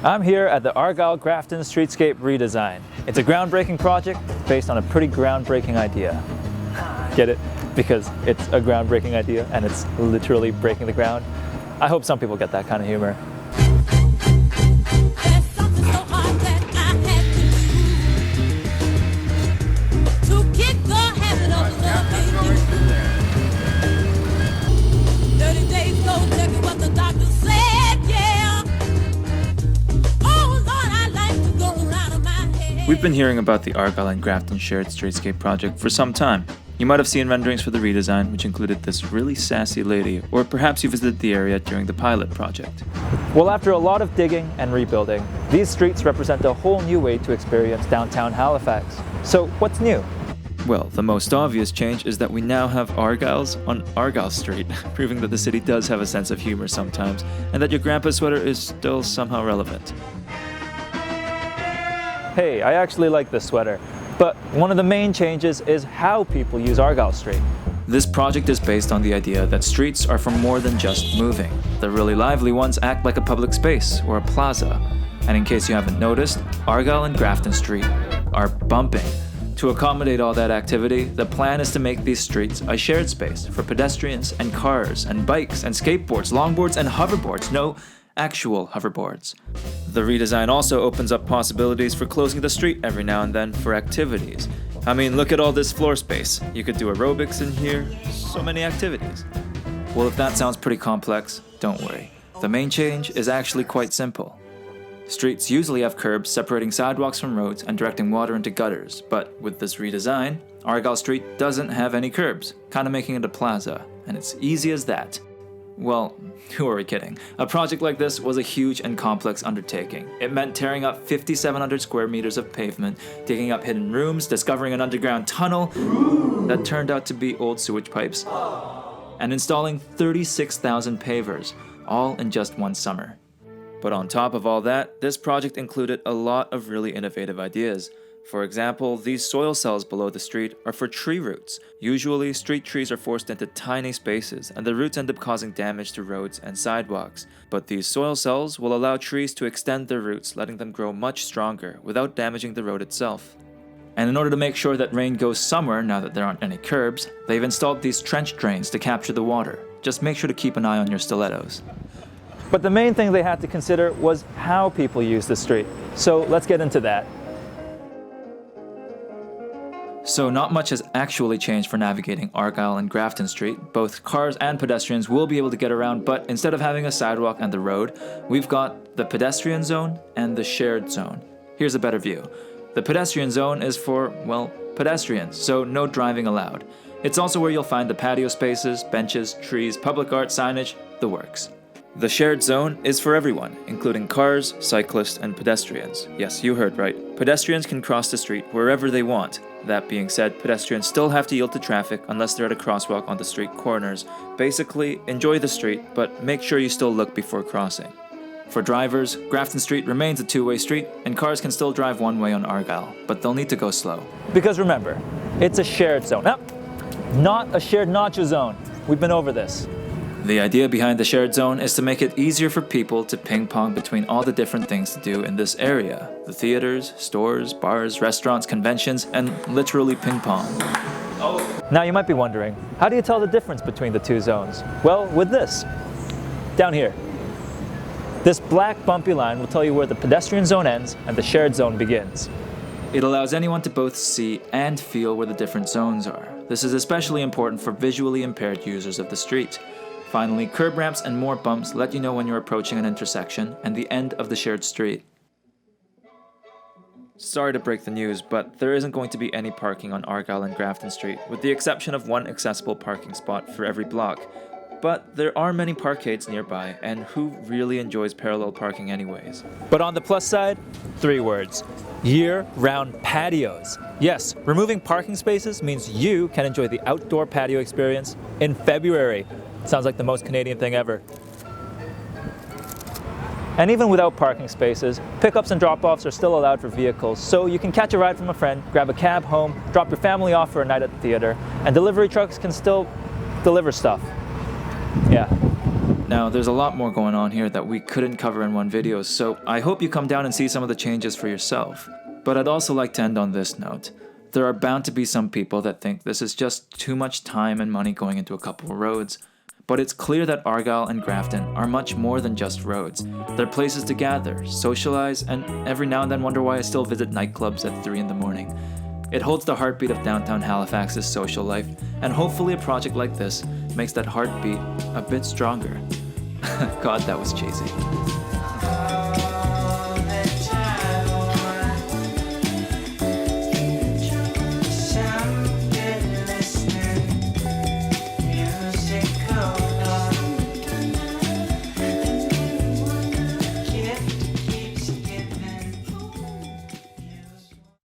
I'm here at the Argyle Grafton Streetscape redesign. It's a groundbreaking project based on a pretty groundbreaking idea. Get it? Because it's a groundbreaking idea and it's literally breaking the ground. I hope some people get that kind of humor. We've been hearing about the Argyle and Grafton shared streetscape project for some time. You might have seen renderings for the redesign, which included this really sassy lady, or perhaps you visited the area during the pilot project. Well, after a lot of digging and rebuilding, these streets represent a whole new way to experience downtown Halifax. So what's new? Well, the most obvious change is that we now have Argyles on Argyle Street, proving that the city does have a sense of humor sometimes, and that your grandpa's sweater is still somehow relevant. Hey, I actually like this sweater, but one of the main changes is how people use Argyle Street. This project is based on the idea that streets are for more than just moving. The really lively ones act like a public space or a plaza. And in case you haven't noticed, Argyle and Grafton Street are bumping. To accommodate all that activity, the plan is to make these streets a shared space for pedestrians and cars and bikes and skateboards, longboards and hoverboards. No, actual hoverboards. The redesign also opens up possibilities for closing the street every now and then for activities. I mean, look at all this floor space. You could do aerobics in here, so many activities. Well, if that sounds pretty complex, don't worry. The main change is actually quite simple. Streets usually have curbs separating sidewalks from roads and directing water into gutters, but with this redesign, Argyle Street doesn't have any curbs, kind of making it a plaza, and it's easy as that. Well, who are we kidding? A project like this was a huge and complex undertaking. It meant tearing up 5,700 square meters of pavement, digging up hidden rooms, discovering an underground tunnel that turned out to be old sewage pipes, and installing 36,000 pavers, all in just one summer. But on top of all that, this project included a lot of really innovative ideas. For example, these soil cells below the street are for tree roots. Usually, street trees are forced into tiny spaces, and the roots end up causing damage to roads and sidewalks. But these soil cells will allow trees to extend their roots, letting them grow much stronger without damaging the road itself. And in order to make sure that rain goes somewhere now that there aren't any curbs, they've installed these trench drains to capture the water. Just make sure to keep an eye on your stilettos. But the main thing they had to consider was how people use the street. So let's get into that. So not much has actually changed for navigating Argyle and Grafton Street. Both cars and pedestrians will be able to get around, but instead of having a sidewalk and the road, we've got the pedestrian zone and the shared zone. Here's a better view. The pedestrian zone is for, well, pedestrians, so no driving allowed. It's also where you'll find the patio spaces, benches, trees, public art signage, the works. The shared zone is for everyone, including cars, cyclists, and pedestrians. Yes, you heard right. Pedestrians can cross the street wherever they want. That being said, pedestrians still have to yield to traffic unless they're at a crosswalk on the street corners. Basically, enjoy the street, but make sure you still look before crossing. For drivers, Grafton Street remains a two-way street, and cars can still drive one way on Argyle, but they'll need to go slow. Because remember, it's a shared zone. Not a shared nacho zone. We've been over this. The idea behind the shared zone is to make it easier for people to ping-pong between all the different things to do in this area. The theaters, stores, bars, restaurants, conventions, and literally ping-pong. Now you might be wondering, how do you tell the difference between the two zones? Well, with this. Down here. This black bumpy line will tell you where the pedestrian zone ends and the shared zone begins. It allows anyone to both see and feel where the different zones are. This is especially important for visually impaired users of the street. Finally, curb ramps and more bumps let you know when you're approaching an intersection and the end of the shared street. Sorry to break the news, but there isn't going to be any parking on Argyle and Grafton Street, with the exception of one accessible parking spot for every block. But there are many parkades nearby, and who really enjoys parallel parking anyways? But on the plus side, 3 words. Year-round patios. Yes, removing parking spaces means you can enjoy the outdoor patio experience in February. Sounds like the most Canadian thing ever. And even without parking spaces, pickups and drop-offs are still allowed for vehicles, so you can catch a ride from a friend, grab a cab home, drop your family off for a night at the theater, and delivery trucks can still deliver stuff. Yeah. Now, there's a lot more going on here that we couldn't cover in one video, so I hope you come down and see some of the changes for yourself. But I'd also like to end on this note. There are bound to be some people that think this is just too much time and money going into a couple of roads. But it's clear that Argyle and Grafton are much more than just roads. They're places to gather, socialize, and every now and then wonder why I still visit nightclubs at 3 in the morning. It holds the heartbeat of downtown Halifax's social life, and hopefully a project like this makes that heartbeat a bit stronger. God, that was cheesy.